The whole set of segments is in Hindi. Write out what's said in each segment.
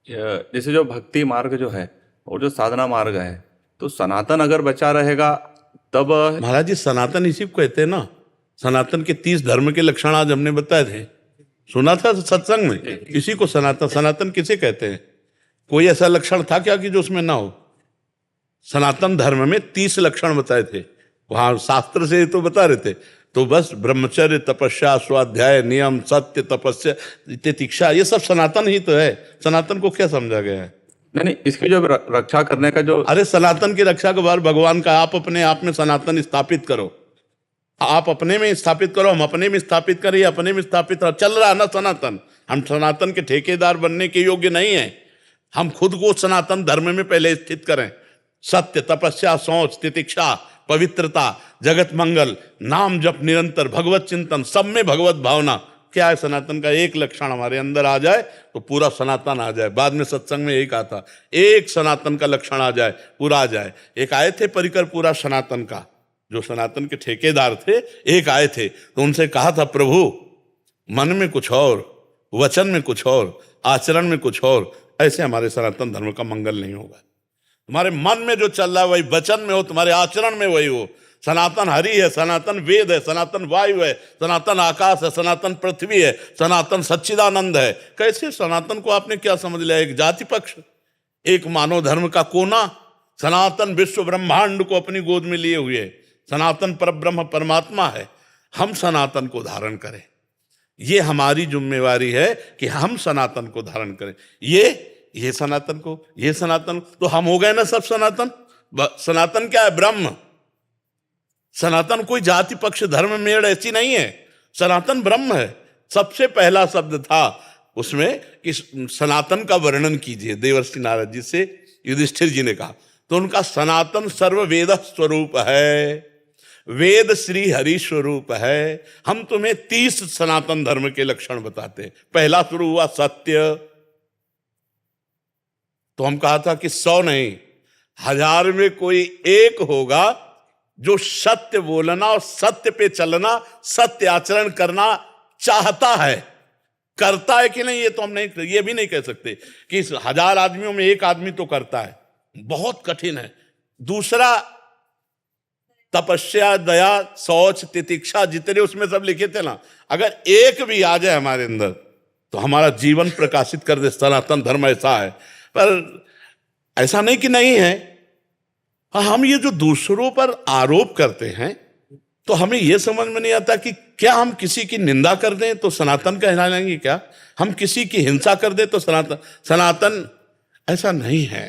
जैसे जो भक्ति मार्ग जो है और जो साधना मार्ग है, तो सनातन अगर बचा रहेगा तब। महाराज जी सनातन इसी को कहते हैं ना। सनातन के 30 धर्म के लक्षण आज हमने बताए थे, सुना था सत्संग में। इसी को सनातन, सनातन किसे कहते हैं? कोई ऐसा लक्षण था क्या कि जो उसमें ना हो? सनातन धर्म में 30 लक्षण बताए थे, वहां शास्त्र से तो बता रहे थे। तो बस ब्रह्मचर्य, तपस्या, स्वाध्याय, नियम, सत्य, तपस्या, तितिक्षा, ये सब सनातन ही तो है। सनातन को क्या समझा गया है? नहीं, इसकी जो रक्षा करने का जो। अरे सनातन की रक्षा के बाद भगवान का आप अपने आप में सनातन स्थापित करो, आप अपने में स्थापित करो, हम अपने में स्थापित करें, अपने में स्थापित करो। चल रहा ना सनातन। हम सनातन के ठेकेदार बनने के योग्य नहीं है। हम खुद को सनातन धर्म में पहले स्थित करें। सत्य, तपस्या, शौच, तितिक्षा, पवित्रता, जगत मंगल, नाम जप निरंतर, भगवत चिंतन, सब में भगवत भावना। क्या है सनातन का? एक लक्षण हमारे अंदर आ जाए तो पूरा सनातन आ जाए। बाद में सत्संग में यही कहा था, एक सनातन का लक्षण आ जाए पूरा आ जाए। एक आए थे परिकर पूरा सनातन का, जो सनातन के ठेकेदार थे, एक आए थे तो उनसे कहा था, प्रभु मन में कुछ और, वचन में कुछ और, आचरण में कुछ और, ऐसे हमारे सनातन धर्म का मंगल नहीं होगा। तुम्हारे मन में जो चल रहा है वही वचन में हो, तुम्हारे आचरण में वही हो। सनातन हरि है, सनातन वेद है, सनातन वायु है, सनातन आकाश है, सनातन पृथ्वी है, सनातन सच्चिदानंद है। कैसे सनातन को आपने क्या समझ लिया? एक जाति पक्ष, एक मानव धर्म का कोना। सनातन विश्व ब्रह्मांड को अपनी गोद में लिए हुए सनातन परब्रह्म परमात्मा है। हम सनातन को धारण करें, ये हमारी जिम्मेवारी है कि हम सनातन को धारण करें। ये सनातन को, ये सनातन, तो हम हो गए ना सब सनातन। सनातन क्या है? ब्रह्म। सनातन कोई जाति पक्ष धर्म मेड़ ऐसी नहीं है। सनातन ब्रह्म है। सबसे पहला शब्द था उसमें कि सनातन का वर्णन कीजिए, देवर्षि नारद जी से युधिष्ठिर जी ने कहा। तो उनका सनातन सर्व वेद स्वरूप है, वेद श्री हरि स्वरूप है। हम तुम्हें 30 सनातन धर्म के लक्षण बताते हैं। पहला शुरू हुआ सत्य। तो हम कहा था कि 100 नहीं, 1000 में कोई एक होगा जो सत्य बोलना और सत्य पे चलना, सत्य आचरण करना चाहता है। करता है कि नहीं ये तो हम नहीं, ये भी नहीं कह सकते कि 1000 आदमियों में एक आदमी तो करता है, बहुत कठिन है। दूसरा तपस्या, दया, शौच, तितिक्षा, जितने उसमें सब लिखे थे ना, अगर एक भी आ जाए हमारे अंदर तो हमारा जीवन प्रकाशित कर दे। सनातन धर्म ऐसा है। पर ऐसा नहीं कि नहीं है। हम ये जो दूसरों पर आरोप करते हैं तो हमें यह समझ में नहीं आता कि क्या हम किसी की निंदा कर दें तो सनातन कहला लेंगे क्या? हम किसी की हिंसा कर दें तो सनातन ऐसा नहीं है।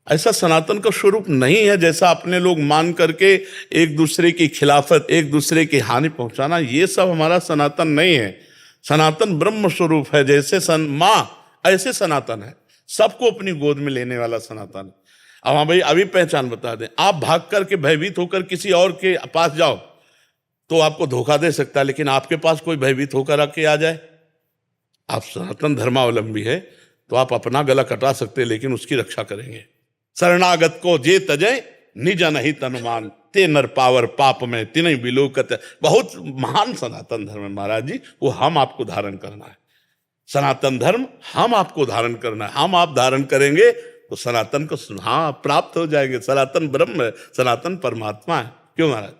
ऐसा सनातन का स्वरूप नहीं है जैसा अपने लोग मान करके एक दूसरे की खिलाफत, एक दूसरे की हानि पहुंचाना, ये सब हमारा सनातन नहीं है। सनातन ब्रह्म स्वरूप है। जैसे माँ ऐसे सनातन है, सबको अपनी गोद में लेने वाला सनातन। अब हाँ भाई, अभी पहचान बता दें। आप भाग करके भयभीत होकर किसी और के पास जाओ तो आपको धोखा दे सकता है, लेकिन आपके पास कोई भयभीत होकर आके आ जाए, आप सनातन धर्मावलंबी है तो आप अपना गला कटा सकते हैं, लेकिन उसकी रक्षा करेंगे। शरणागत को जे तजय निज नहीं तनुमान, ते नर पावर पाप में तिनई बिलोकत। बहुत महान सनातन धर्म है महाराज जी, वो हम आपको धारण करना है। सनातन धर्म हम आपको धारण करना है। हम आप धारण करेंगे तो सनातन को हाँ प्राप्त हो जाएंगे। सनातन ब्रह्म है, सनातन परमात्मा है। क्यों महाराज?